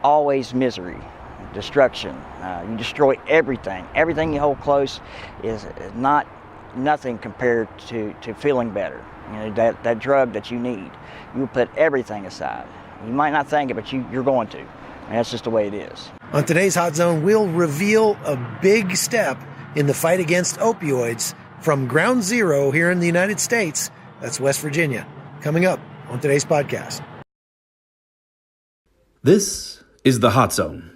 always misery, destruction. You destroy everything. Everything you hold close is nothing compared to feeling better. You know, that drug that you need. You'll put everything aside. You might not think it, but you're going to. And that's just the way it is. On today's Hot Zone, we'll reveal a big step in the fight against opioids from ground zero here in the United States. That's West Virginia. Coming up on today's podcast. This is the Hot Zone.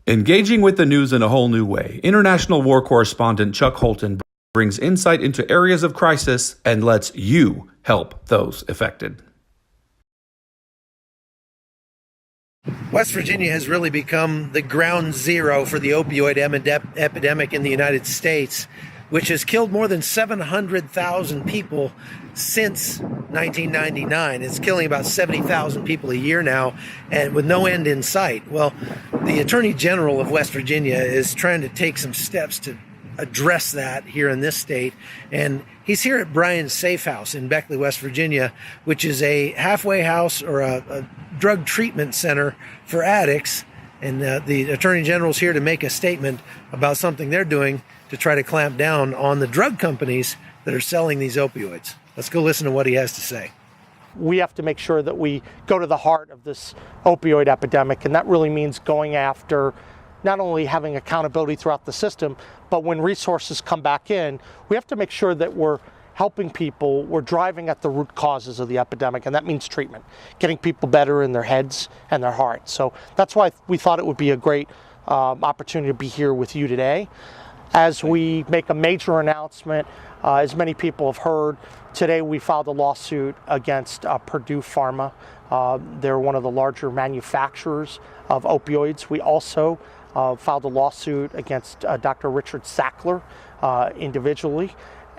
Engaging with the news in a whole new way, international war correspondent Chuck Holton brings insight into areas of crisis and lets you help those affected. West Virginia has really become the ground zero for the opioid epidemic in the United States, which has killed more than 700,000 people since 1999. It's killing about 70,000 people a year now, and with no end in sight. Well, the Attorney General of West Virginia is trying to take some steps to address that here in this state, and he's here at Bryan's Safe House in Beckley, West Virginia, which is a halfway house or a drug treatment center for addicts. And the Attorney General's here to make a statement about something they're doing to try to clamp down on the drug companies that are selling these opioids. Let's go listen to what he has to say. We have to make sure that we go to the heart of this opioid epidemic, and that really means going after not only having accountability throughout the system, but when resources come back in, we have to make sure that we're helping people, we're driving at the root causes of the epidemic, and that means treatment, getting people better in their heads and their hearts. So that's why we thought it would be a great opportunity to be here with you today. As we make a major announcement, as many people have heard, today we filed a lawsuit against Purdue Pharma. They're one of the larger manufacturers of opioids. We also filed a lawsuit against Dr. Richard Sackler individually.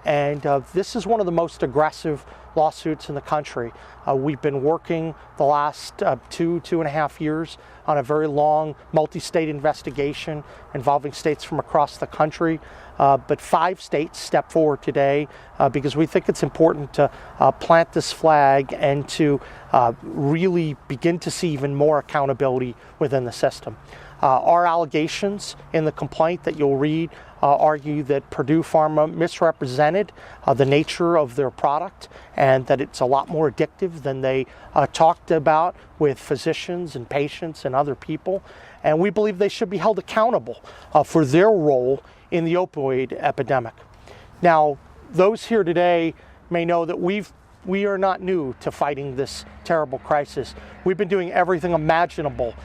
And this is one of the most aggressive lawsuits in the country. We've been working the last two and a half years on a very long multi-state investigation involving states from across the country. But 5 states stepped forward today because we think it's important to plant this flag and to really begin to see even more accountability within the system. Our allegations in the complaint that you'll read argue that Purdue Pharma misrepresented the nature of their product and that it's a lot more addictive than they talked about with physicians and patients and other people. And we believe they should be held accountable for their role in the opioid epidemic. Now, those here today may know that we are not new to fighting this terrible crisis. We've been doing everything imaginable.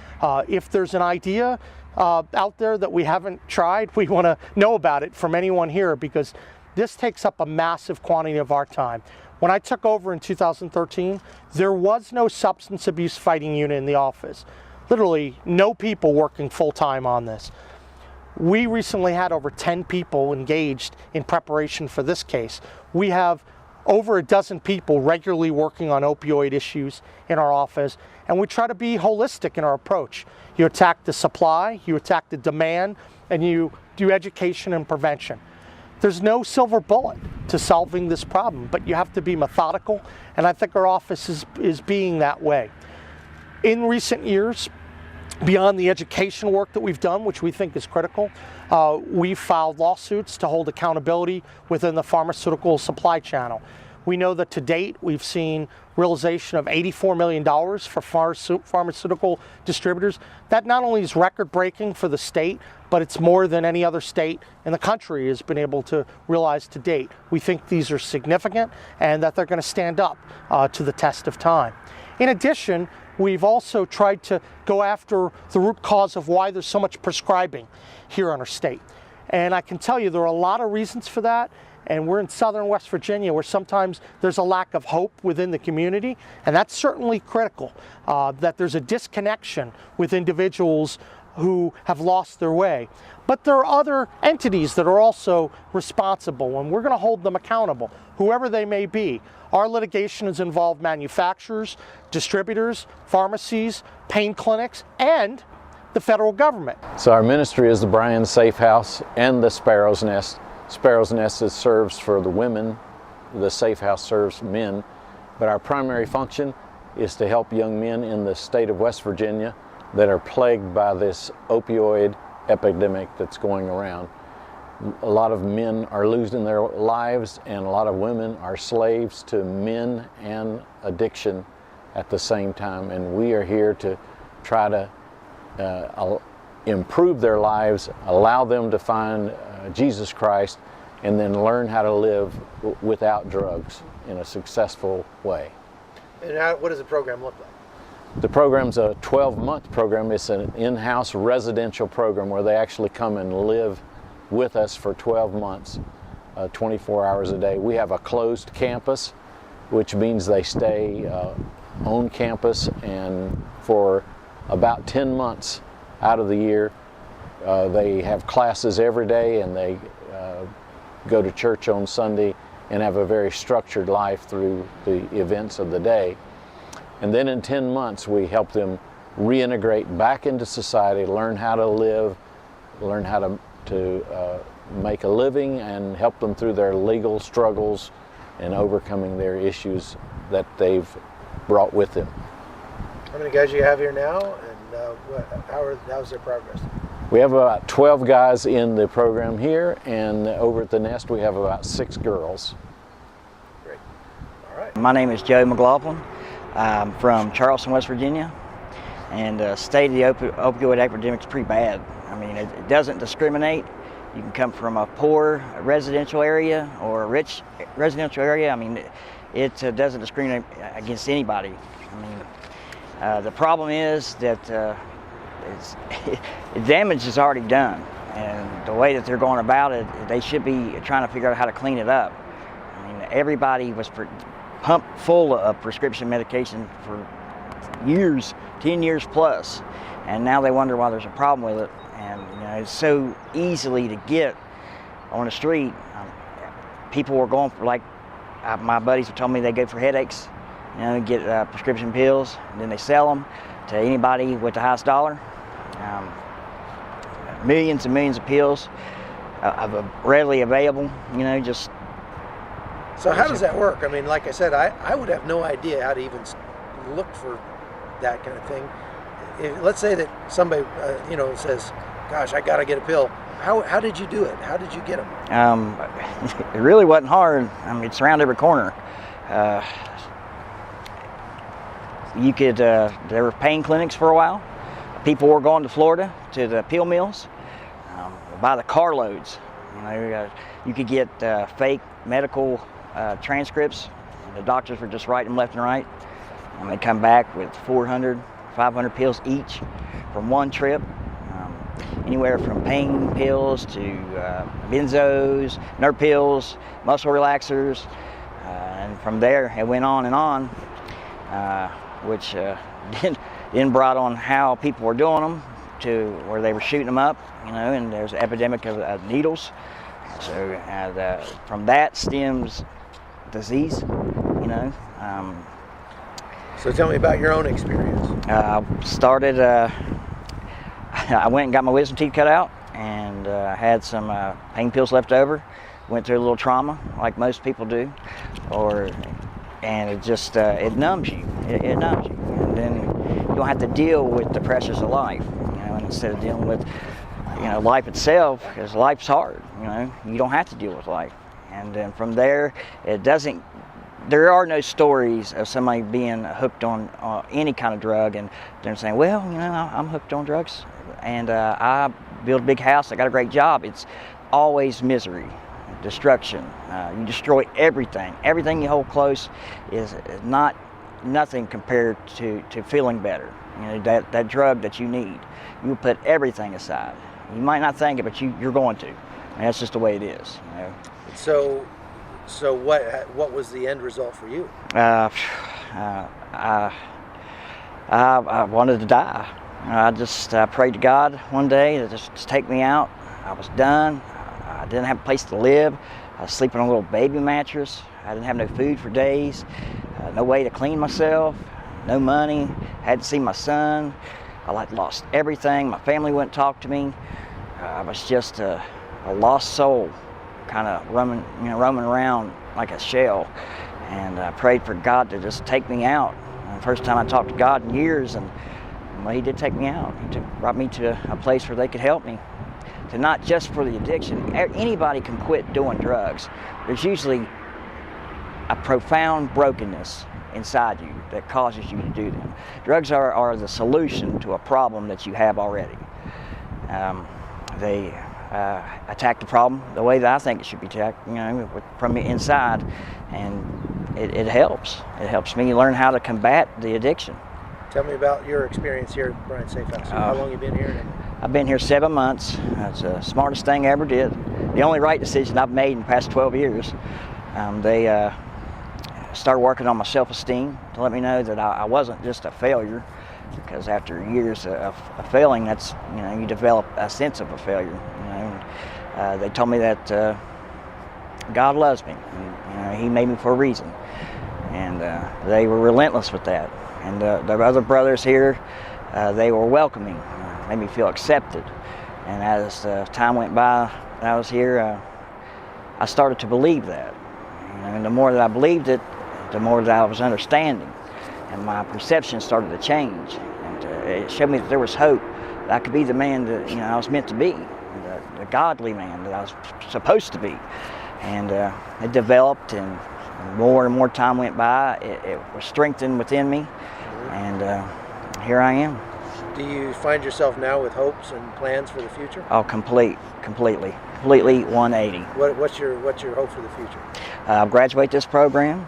If there's an idea out there that we haven't tried, we want to know about it from anyone here, because this takes up a massive quantity of our time. When I took over in 2013, there was no substance abuse fighting unit in the office. Literally no people working full-time on this. We recently had over 10 people engaged in preparation for this case. We have over a dozen people regularly working on opioid issues in our office, and we try to be holistic in our approach. You attack the supply, you attack the demand, and you do education and prevention. There's no silver bullet to solving this problem, but you have to be methodical, and I think our office is being that way. In recent years, beyond the education work that we've done, which we think is critical, we've filed lawsuits to hold accountability within the pharmaceutical supply channel. We know that to date, we've seen realization of $84 million for pharmaceutical distributors. That not only is record-breaking for the state, but it's more than any other state in the country has been able to realize to date. We think these are significant and that they're going to stand up to the test of time. In addition, we've also tried to go after the root cause of why there's so much prescribing here in our state. And I can tell you there are a lot of reasons for that. And we're in southern West Virginia, where sometimes there's a lack of hope within the community. And that's certainly critical, that there's a disconnection with individuals who have lost their way. But there are other entities that are also responsible, and we're going to hold them accountable, whoever they may be. Our litigation has involved manufacturers, distributors, pharmacies, pain clinics, and the federal government. So our ministry is the Bryan's Safe House and the Sparrows Nest. Sparrows Nest serves for the women, the Safe House serves men, but our primary function is to help young men in the state of West Virginia that are plagued by this opioid epidemic that's going around. A lot of men are losing their lives, and a lot of women are slaves to men and addiction at the same time. And we are here to try to improve their lives, allow them to find Jesus Christ, and then learn how to live without drugs in a successful way. And what does the program look like? The program's a 12-month program. It's an in-house residential program where they actually come and live with us for 12 months, 24 hours a day. We have a closed campus, which means they stay on campus, and for about 10 months out of the year, they have classes every day, and they go to church on Sunday and have a very structured life through the events of the day. And then in 10 months, we help them reintegrate back into society, learn how to live, learn how to make a living, and help them through their legal struggles and overcoming their issues that they've brought with them. How many guys do you have here now, and how's their progress? We have about 12 guys in the program here, and over at the Nest we have about 6 girls. Great. All right. My name is Joe McLaughlin. I'm from Charleston, West Virginia, and the state of the opioid epidemic is pretty bad. I mean, it doesn't discriminate. You can come from a poor residential area or a rich residential area. I mean, it doesn't discriminate against anybody. I mean, the problem is that the damage is already done, and the way that they're going about it, they should be trying to figure out how to clean it up. I mean, everybody was pumped full of prescription medication for years, 10 years plus, and now they wonder why there's a problem with it. And it's so easily to get on the street. People were going for, like, my buddies have told me they go for headaches, get prescription pills, and then they sell them to anybody with the highest dollar. Millions and millions of pills readily available, just. So how does that work? I mean, like I said, I would have no idea how to even look for that kind of thing. Let's say that somebody, says, gosh, I got to get a pill. How did you do it? How did you get them? It really wasn't hard. I mean, it's around every corner. There were pain clinics for a while. People were going to Florida to the pill mills by the carloads. You could get fake medical transcripts. The doctors were just writing them left and right, and they'd come back with 400, 500 pills each from one trip. Anywhere from pain pills to benzos, nerve pills, muscle relaxers, and from there it went on and on, which then brought on how people were doing them to where they were shooting them up, and there's an epidemic of needles. So from that stems disease, So tell me about your own experience. I went and got my wisdom teeth cut out, and had some pain pills left over. Went through a little trauma, like most people do, and it just it numbs you. It numbs you, and then you don't have to deal with the pressures of life. Instead of dealing with life itself, because life's hard. You don't have to deal with life, and then from there, there are no stories of somebody being hooked on any kind of drug and they're saying, well, I'm hooked on drugs and I built a big house, I got a great job. It's always misery, destruction. You destroy everything. Everything you hold close is nothing compared to feeling better. That drug that you need. You put everything aside. You might not think it, but you're going to. And that's just the way it is. So what was the end result for you? I wanted to die. I just prayed to God one day to just take me out. I was done. I didn't have a place to live. I was sleeping on a little baby mattress. I didn't have no food for days, no way to clean myself, no money. Had to see my son. I lost everything. My family wouldn't talk to me. I was just a lost soul, kind of roaming around like a shell. And I prayed for God to just take me out. And the first time I talked to God in years, and well, he did take me out. He brought me to a place where they could help me. To not just for the addiction. Anybody can quit doing drugs. There's usually a profound brokenness inside you that causes you to do them. Drugs are the solution to a problem that you have already. They attack the problem the way that I think it should be attacked, from the inside, and it helps. It helps me learn how to combat the addiction. Tell me about your experience here at Bryant Safe House. How long have you been here? I've been here 7 months. That's the smartest thing I ever did. The only right decision I've made in the past 12 years. They started working on my self-esteem to let me know that I wasn't just a failure, because after years of failing, that's, you develop a sense of a failure. They told me that God loves me. He made me for a reason, and they were relentless with that. And the other brothers here, they were welcoming, made me feel accepted. And as time went by, I was here, I started to believe that. And the more that I believed it, the more that I was understanding, and my perception started to change. And it showed me that there was hope, that I could be the man that I was meant to be, the godly man that I was supposed to be. And it developed, and more and more time went by, it was strengthened within me, and here I am. Do you find yourself now with hopes and plans for the future? Oh, completely 180. What's your hope for the future? I'll graduate this program.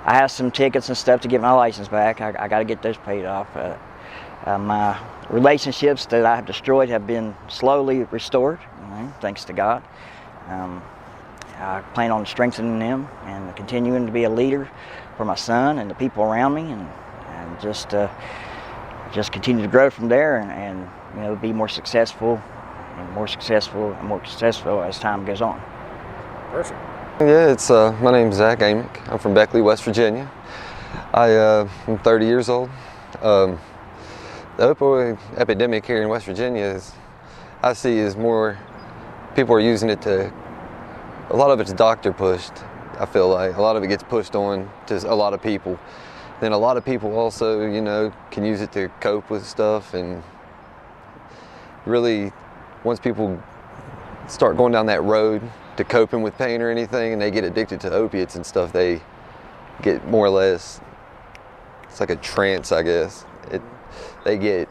I have some tickets and stuff to get my license back. I got to get those paid off. My relationships that I have destroyed have been slowly restored, thanks to God. I plan on strengthening them and continuing to be a leader for my son and the people around me, and just continue to grow from there, and be more successful and more successful and more successful as time goes on. Perfect. Yeah, it's my name's Zacks Story. I'm from Beckley, West Virginia. I'm 30 years old. The opioid epidemic here in West Virginia I see is more people are using it to. A lot of it's doctor pushed. I feel like a lot of it gets pushed on to a lot of people. Then a lot of people also, can use it to cope with stuff, and really, once people start going down that road to coping with pain or anything, and they get addicted to opiates and stuff, they get more or less, it's like a trance, I guess. They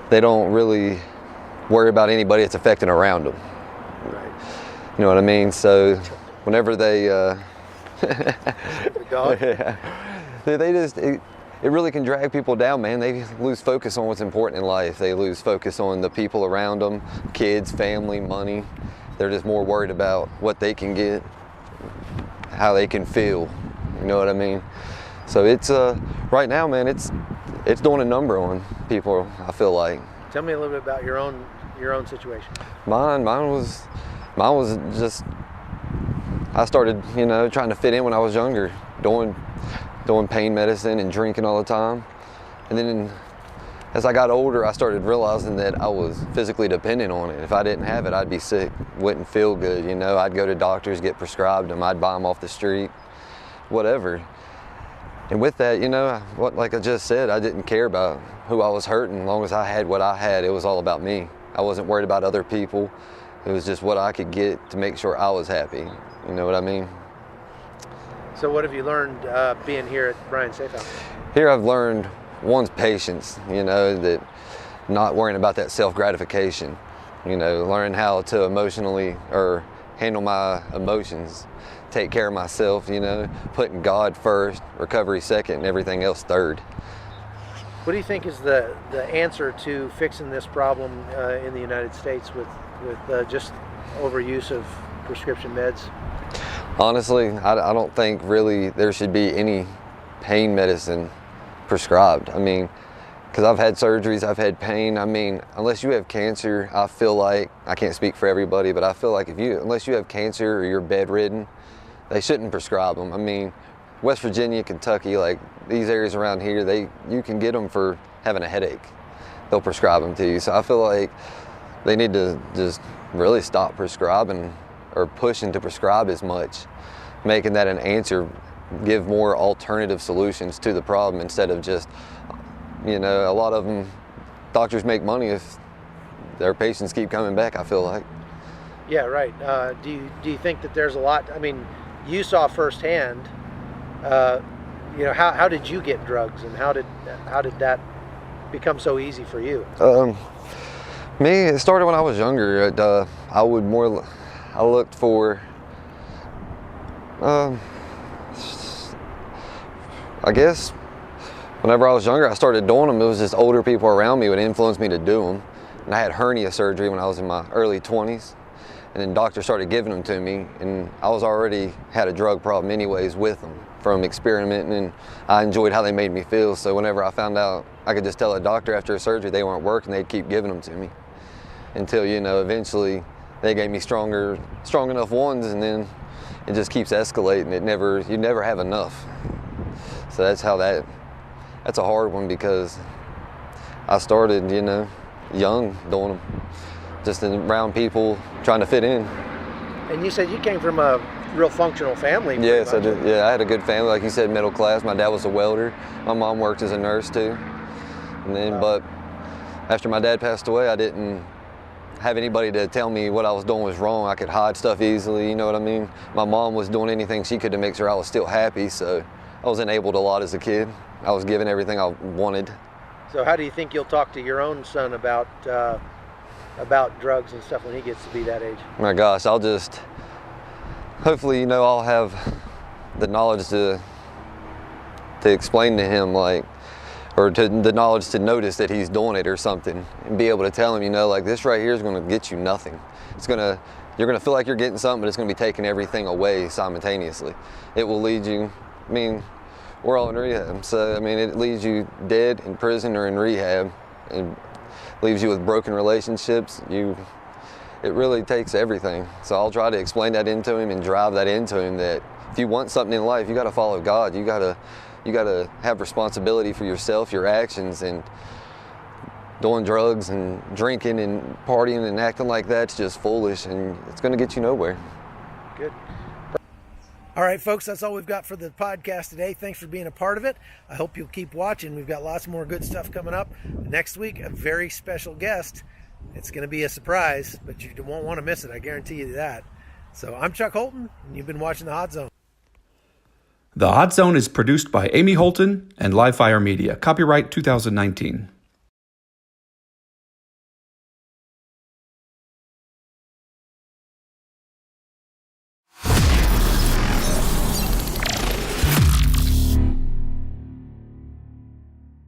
don't really worry about anybody it's affecting around them. Right. You know what I mean? So whenever they, Dog. yeah. They just, it really can drag people down, man. They lose focus on what's important in life. They lose focus on the people around them, kids, family, money. They're just more worried about what they can get, how they can feel. You know what I mean? So it's, right now, man, it's doing a number on people, I feel like. Tell me a little bit about your own situation. Mine was just, I started, trying to fit in when I was younger, doing pain medicine and drinking all the time. And then as I got older, I started realizing that I was physically dependent on it. If I didn't have it, I'd be sick, wouldn't feel good, I'd go to doctors, get prescribed them, I'd buy them off the street, whatever. And with that, like I just said, I didn't care about who I was hurting. As long as I had what I had, it was all about me. I wasn't worried about other people. It was just what I could get to make sure I was happy. You know what I mean? So what have you learned being here at Bryant Safe House? Here I've learned one's patience, that not worrying about that self-gratification, learning how to emotionally or handle my emotions, take care of myself, putting God first, recovery second, and everything else third. What do you think is the answer to fixing this problem in the United States with just overuse of prescription meds? Honestly, I don't think really there should be any pain medicine prescribed. I mean, because I've had surgeries, I've had pain. I mean, unless you have cancer, I feel like, I can't speak for everybody, but I feel like unless you have cancer or you're bedridden, they shouldn't prescribe them. I mean, West Virginia, Kentucky, like these areas around here, you can get them for having a headache. They'll prescribe them to you. So I feel like they need to just really stop prescribing or pushing to prescribe as much, making that an answer, give more alternative solutions to the problem instead of just you know, a lot of them, doctors make money if their patients keep coming back, I feel like. Yeah, right. Do you think that there's a lot? I mean, you saw firsthand. You know, how did you get drugs, and how did that become so easy for you? Me, it started when I was younger. I looked for, I guess, whenever I was younger, I started doing them. It was just older people around me would influence me to do them. And I had hernia surgery when I was in my early 20s. And then doctors started giving them to me, and I was already had a drug problem anyways with them from experimenting, and I enjoyed how they made me feel. So whenever I found out I could just tell a doctor after a surgery they weren't working, they'd keep giving them to me until, you know, eventually they gave me strong enough ones, and then it just keeps escalating. You never have enough. So that's a hard one, because I started, you know, young doing them, just around people trying to fit in. And you said you came from a real functional family. Yes, I did. Yeah, I had a good family, like you said, middle class. My dad was a welder. My mom worked as a nurse too. And then, but after my dad passed away, I didn't have anybody to tell me what I was doing was wrong. I could hide stuff easily, you know what I mean? My mom was doing anything she could to make sure I was still happy, so I was enabled a lot as a kid. I was given everything I wanted. So how do you think you'll talk to your own son about drugs and stuff when he gets to be that age? My gosh, hopefully, you know, I'll have the knowledge to explain to him, like, or the knowledge to notice that he's doing it or something, and be able to tell him, you know, like, this right here is going to get you nothing. You're going to feel like you're getting something, but it's going to be taking everything away simultaneously. It will lead you, I mean, we're all in rehab, so I mean, it leaves you dead in prison or in rehab. It leaves you with broken relationships. It really takes everything. So I'll try to explain that into him and drive that into him, that if you want something in life, you got to follow God. You got to have responsibility for yourself, your actions, and doing drugs and drinking and partying and acting like that's just foolish, and it's going to get you nowhere. Good. All right, folks, that's all we've got for the podcast today. Thanks for being a part of it. I hope you'll keep watching. We've got lots more good stuff coming up. Next week, a very special guest. It's going to be a surprise, but you won't want to miss it. I guarantee you that. So I'm Chuck Holton, and you've been watching The Hot Zone. The Hot Zone is produced by Amy Holton and Livefire Media. Copyright 2019.